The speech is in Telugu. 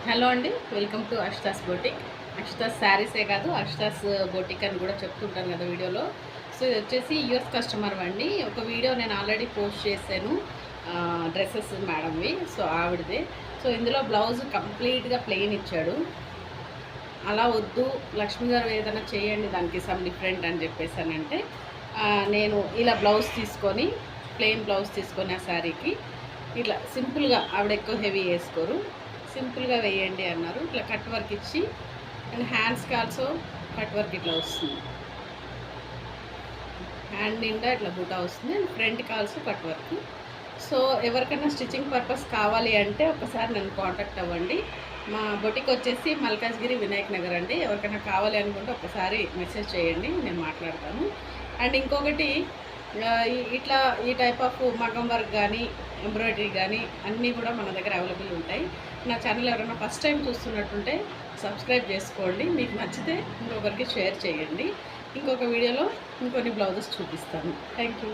హలో అండి, వెల్కమ్ టు అష్టాస్ బోటిక్. అష్టాస్ శారీసే కాదు, అష్టాస్ బోటిక్ అని కూడా చెప్తుంటాను కదా వీడియోలో. సో ఇది వచ్చేసి యూఎస్ కస్టమర్ అండి. ఒక వీడియో నేను ఆల్రెడీ పోస్ట్ చేశాను, డ్రెస్సెస్ మేడంవి. సో ఆవిడదే. సో ఇందులో బ్లౌజ్ కంప్లీట్గా ప్లెయిన్ ఇచ్చాడు. అలా వద్దు, లక్ష్మి గారు ఏదైనా చేయండి దానికి సమ్ డిఫరెంట్ అని చెప్పేసానంటే నేను ఇలా బ్లౌజ్ తీసుకొని, ప్లెయిన్ బ్లౌజ్ తీసుకొని ఆ శారీకి ఇట్లా సింపుల్గా, ఆవిడ ఎక్కువ హెవీ వేసుకోరు, సింపుల్గా వేయండి అన్నారు. ఇట్లా కట్ వర్క్ ఇచ్చి, అండ్ హ్యాండ్స్కి ఆల్సో కట్ వర్క్ ఇట్లా వస్తుంది. హ్యాండ్ నిండా ఇట్లా బూటా వస్తుంది, అండ్ ఫ్రంట్కి ఆల్సో కట్ వర్క్. సో ఎవరికైనా స్టిచ్చింగ్ పర్పస్ కావాలి అంటే ఒకసారి నన్ను కాంటాక్ట్ అవ్వండి. మా బొటిక్ వచ్చేసి మల్కాజ్గిరి వినాయక్ నగర్ అండి. ఎవరికైనా కావాలి అనుకుంటే ఒకసారి మెసేజ్ చేయండి, నేను మాట్లాడతాను. అండ్ ఇంకొకటి, ఇట్లా ఈ టైప్ ఆఫ్ మగం వర్క్ కానీ, ఎంబ్రాయిడరీ కానీ అన్నీ కూడా మన దగ్గర అవైలబుల్ ఉంటాయి. నా ఛానల్ ఎవరైనా ఫస్ట్ టైం చూస్తున్నట్టుంటే సబ్స్క్రైబ్ చేసుకోండి. మీకు నచ్చితే ఇంకొకరికి షేర్ చేయండి. ఇంకొక వీడియోలో ఇంకొన్ని బ్లౌజెస్ చూపిస్తాను. Thank you.